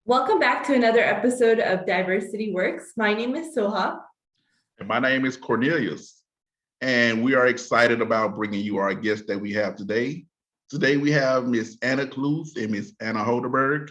Welcome back to another episode of Diversity Works. My name is Soha. And my name is Cornelius. And we are excited about bringing you our guests that we have today. Today we have Miss Anna.kluth and Miss Anna Holderberg,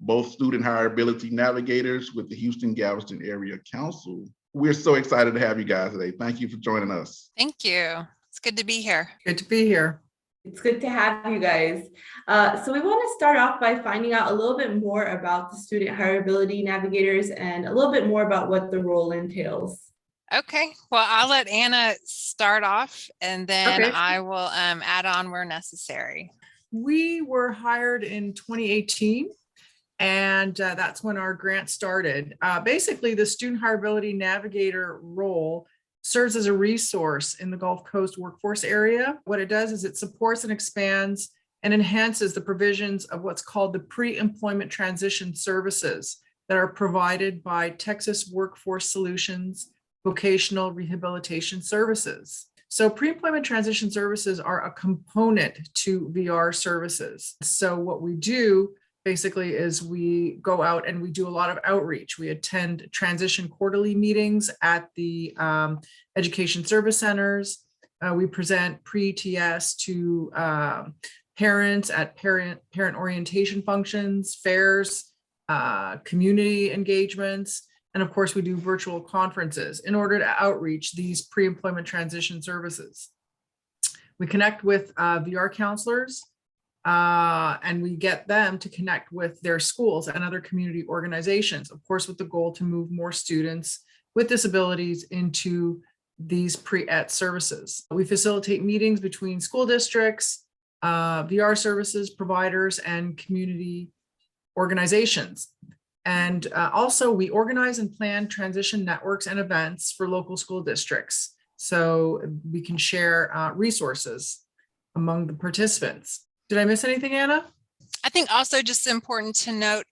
both Student HireAbility Navigators with the Houston Galveston Area Council. We're so excited to have you guys today. Thank you for joining us. Thank you. It's good to be here. Good to be here. It's good to have you guys. So we want to start off by finding out a little bit more about the Student HireAbility Navigators and a little bit more about what the role entails. Okay, well, I'll let Anna start off and then Okay. I will add on where necessary. We were hired in 2018, and that's when our grant started. Basically, the Student HireAbility Navigator role serves as a resource in the Gulf Coast workforce area. What it does is it supports and expands and enhances the provisions of what's called the pre-employment transition services that are provided by Texas Workforce Solutions Vocational Rehabilitation Services. So pre-employment transition services are a component to VR services. So what we do basically is we go out and we do a lot of outreach. We attend transition quarterly meetings at the education service centers. We present pre-ETS to parents at parent orientation functions, fairs, community engagements. And of course, we do virtual conferences in order to outreach these pre-employment transition services. We connect with VR counselors and we get them to connect with their schools and other community organizations, of course, with the goal to move more students with disabilities into these pre-ET services. We facilitate meetings between school districts, VR services providers, and community organizations. And also we organize and plan transition networks and events for local school districts, so we can share resources among the participants. Did I miss anything, Anna? I think also just important to note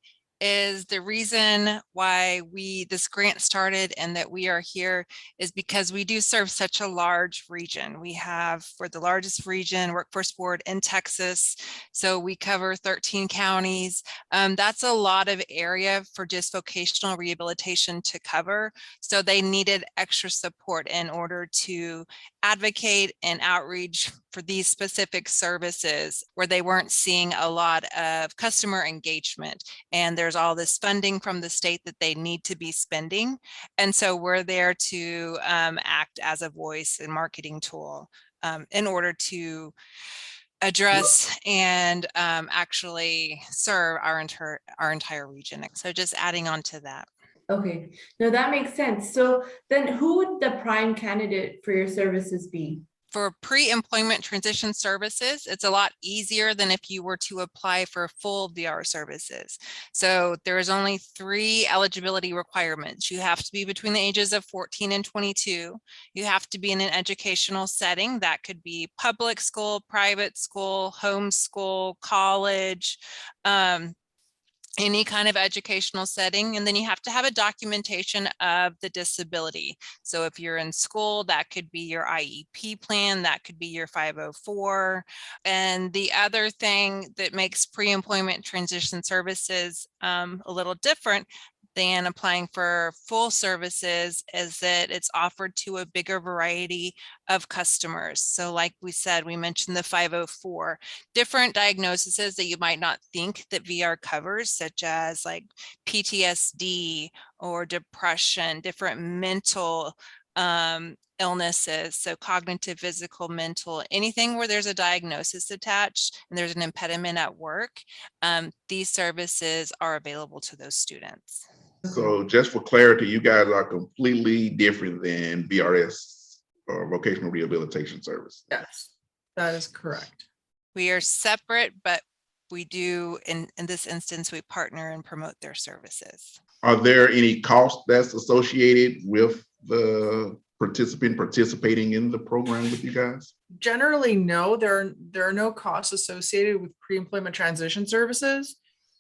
is the reason why this grant started and that we are here is because we do serve such a large region. We have, for the largest region, workforce board in Texas. So we cover 13 counties. That's a lot of area for just vocational rehabilitation to cover. So they needed extra support in order to advocate and outreach for these specific services where they weren't seeing a lot of customer engagement. And there's all this funding from the state that they need to be spending. And so we're there to act as a voice and marketing tool in order to address and actually serve our entire region. So just adding on to that. Okay, no, that makes sense. So then who would the prime candidate for your services be? For pre-employment transition services, it's a lot easier than if you were to apply for full VR services. So there is only 3 eligibility requirements. You have to be between the ages of 14 and 22. You have to be in an educational setting. That could be public school, private school, homeschool, college, any kind of educational setting. And then you have to have a documentation of the disability. So if you're in school, that could be your IEP plan, that could be your 504. And the other thing that makes pre-employment transition services a little different than applying for full services is that it's offered to a bigger variety of customers. So like we said, we mentioned the 504, different diagnoses that you might not think that VR covers, such as like PTSD or depression, different mental illnesses, so cognitive, physical, mental, anything where there's a diagnosis attached and there's an impediment at work, these services are available to those students. So just for clarity, you guys are completely different than VRS or Vocational Rehabilitation Service. Yes, that is correct. We are separate, but we do, in this instance, we partner and promote their services. Are there any costs that's associated with the participant participating in the program with you guys? Generally, no, there are no costs associated with pre-employment transition services.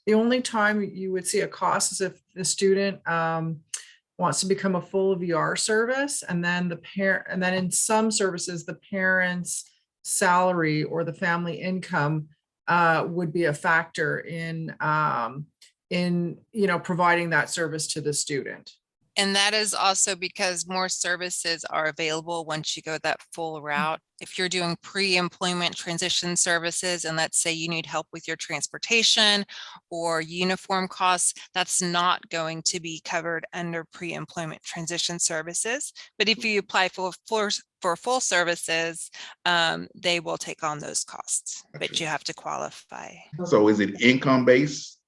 The only time you would see a cost is if the student wants to become a full VR service, and then in some services, the parent's salary or the family income would be a factor in in, providing that service to the student. And that is also because more services are available once you go that full route. If you're doing pre-employment transition services, and let's say you need help with your transportation or uniform costs, that's not going to be covered under pre-employment transition services. But if you apply for full services, they will take on those costs, but you have to qualify. So is it income based?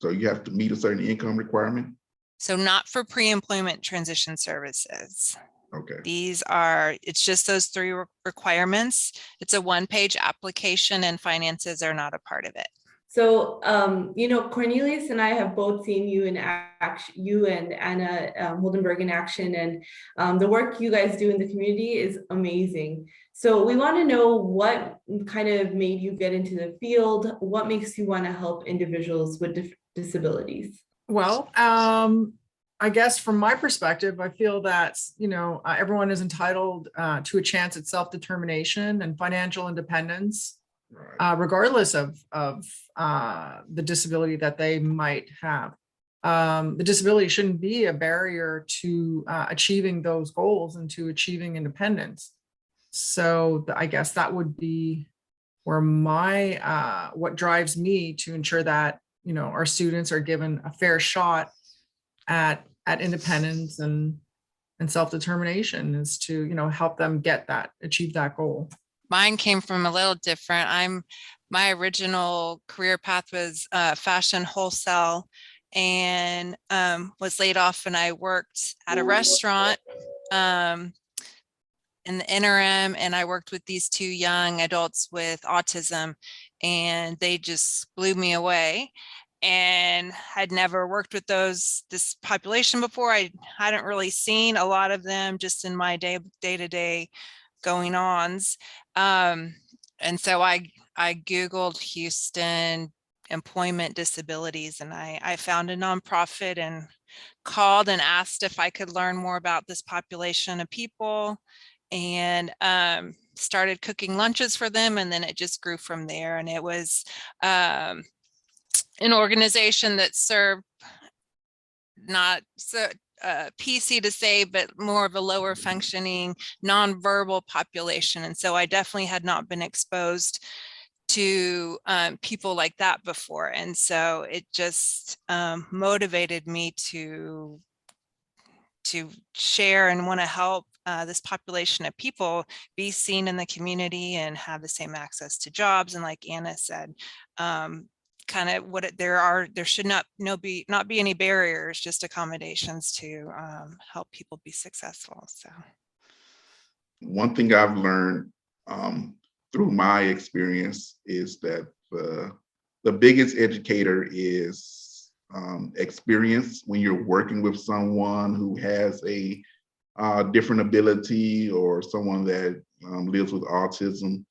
So you have to meet a certain income requirement? So not for pre-employment transition services. Okay. It's just those 3 requirements. It's a 1-page application and finances are not a part of it. So, Cornelius and I have both seen you in action, you and Anna Holderberg in action, and the work you guys do in the community is amazing. So we want to know what kind of made you get into the field. What makes you want to help individuals with disabilities? Well, I guess from my perspective, I feel that, everyone is entitled to a chance at self-determination and financial independence, regardless of the disability that they might have. The disability shouldn't be a barrier to achieving those goals and to achieving independence. So I guess that would be where what drives me to ensure that our students are given a fair shot at independence and self-determination, is to help them achieve that goal. Mine came from a little different. My original career path was fashion wholesale, and was laid off, and I worked at a restaurant in the interim, and I worked with these 2 young adults with autism, and they just blew me away. And I'd never worked with this population before. I hadn't really seen a lot of them just in my day-to-day going ons. And so I Googled Houston employment disabilities, and I found a nonprofit and called and asked if I could learn more about this population of people, and started cooking lunches for them. And then it just grew from there. And it was an organization that served not so PC to say, but more of a lower functioning nonverbal population. And so I definitely had not been exposed to people like that before. And so it just motivated me to share and want to help this population of people be seen in the community and have the same access to jobs. And like Anna said, kind of there should not be any barriers, just accommodations to help people be successful. So one thing I've learned through my experience is that the biggest educator is experience. When you're working with someone who has a different ability, or someone that lives with autism,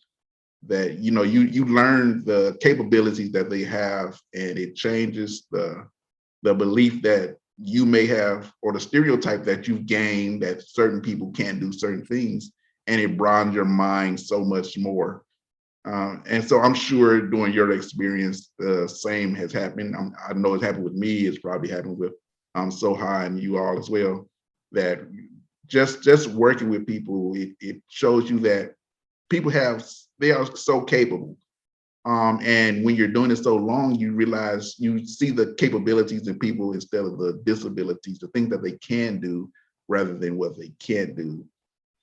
that you learn the capabilities that they have, and it changes the belief that you may have, or the stereotype that you've gained, that certain people can't do certain things, and it broadens your mind so much more. And so I'm sure during your experience, the same has happened. I know it's happened with me. It's probably happened with Soha and you all as well, that just working with people, it shows you that people they are so capable. And when you're doing it so long, you realize, you see the capabilities in people instead of the disabilities, the things that they can do rather than what they can't do.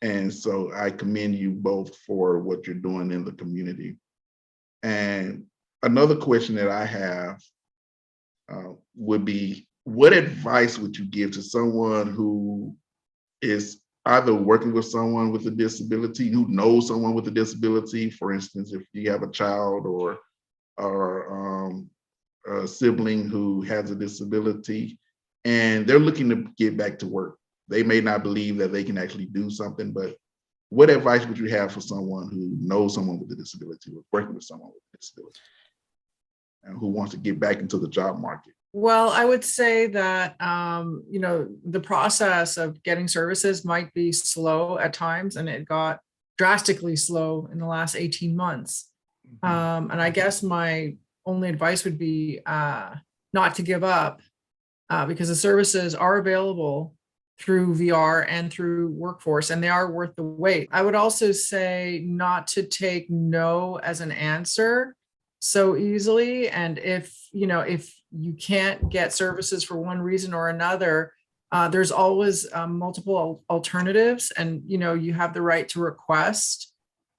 And so I commend you both for what you're doing in the community. And another question that I have would be, what advice would you give to someone who is either working with someone with a disability, who knows someone with a disability? For instance, if you have a child or a sibling who has a disability, and they're looking to get back to work. They may not believe that they can actually do something, but what advice would you have for someone who knows someone with a disability, or working with someone with a disability, and who wants to get back into the job market? Well, I would say that, the process of getting services might be slow at times, and it got drastically slow in the last 18 months. And I guess my only advice would be not to give up, because the services are available through VR and through Workforce, and they are worth the wait. I would also say not to take no as an answer so easily. And if you can't get services for one reason or another, there's always multiple alternatives, and you have the right to request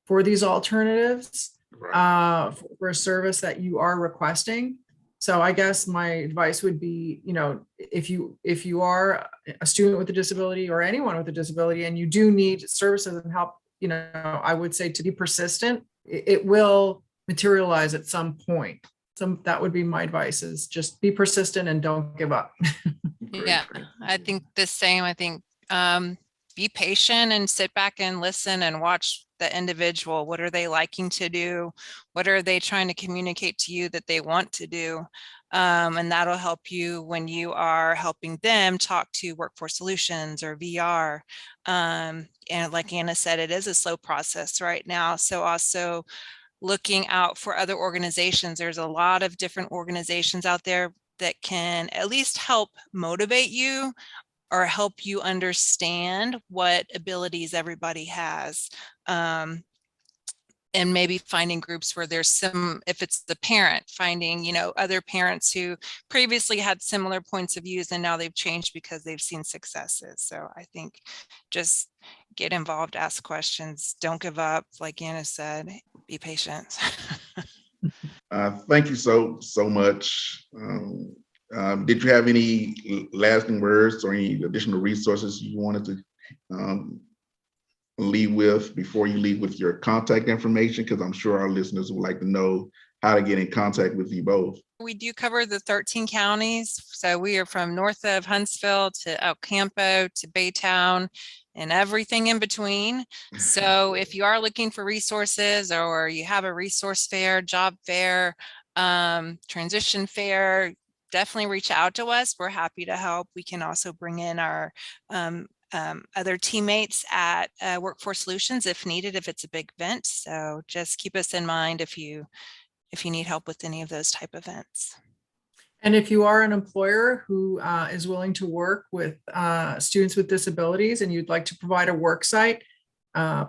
for these alternatives for a service that you are requesting. So I guess my advice would be, if you are a student with a disability or anyone with a disability and you do need services and help, I would say to be persistent. It will materialize at some point. So that would be my advice, is just be persistent and don't give up. Yeah, I think the same. I think be patient and sit back and listen and watch the individual. What are they liking to do? What are they trying to communicate to you that they want to do? And that'll help you when you are helping them talk to Workforce Solutions or VR. And like Anna said, it is a slow process right now. So also looking out for other organizations. There's a lot of different organizations out there that can at least help motivate you or help you understand what abilities everybody has. And maybe finding groups where there's some, if it's the parent, finding, other parents who previously had similar points of views and now they've changed because they've seen successes. So I think just get involved, ask questions, don't give up. Like Anna said, be patient. Thank you so much. Did you have any lasting words or any additional resources you wanted to leave with before you leave with your contact information? Because I'm sure our listeners would like to know how to get in contact with you both. We do cover the 13 counties. So we are from north of Huntsville to El Campo to Baytown and everything in between. So if you are looking for resources or you have a resource fair, job fair, transition fair, definitely reach out to us. We're happy to help. We can also bring in our other teammates at Workforce Solutions if needed, if it's a big event. So just keep us in mind if you need help with any of those type of events. And if you are an employer who is willing to work with students with disabilities and you'd like to provide a work site,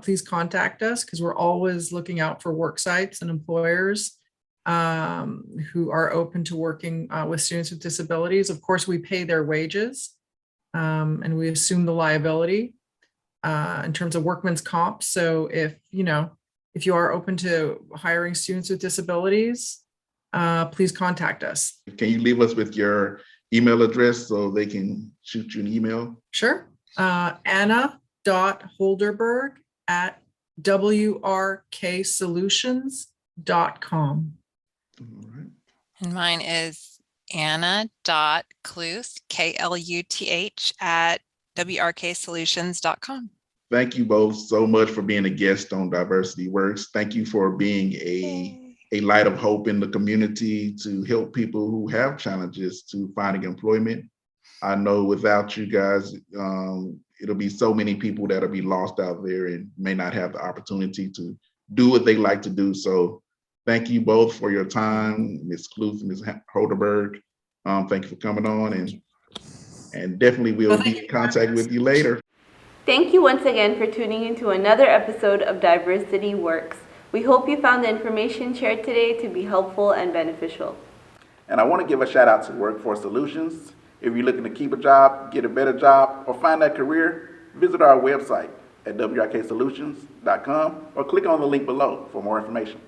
please contact us, because we're always looking out for work sites and employers who are open to working with students with disabilities. Of course, we pay their wages and we assume the liability in terms of workman's comp. So if you are open to hiring students with disabilities, please contact us. Can you leave us with your email address so they can shoot you an email? Sure. Anna.Holderberg at WRKsolutions.com. All right. And mine is Anna.kluth, KLUTH at WRKsolutions.com. Thank you both so much for being a guest on Diversity Works. Thank you for being a light of hope in the community to help people who have challenges to finding employment. I know without you guys, it'll be so many people that'll be lost out there and may not have the opportunity to do what they like to do. So thank you both for your time, Ms. Kluth and Ms. Holderberg. Thank you for coming on, and definitely we'll be in contact with you later. Thank you once again for tuning into another episode of Diversity Works. We hope you found the information shared today to be helpful and beneficial. And I want to give a shout out to Workforce Solutions. If you're looking to keep a job, get a better job, or find that career, visit our website at WRKsolutions.com or click on the link below for more information.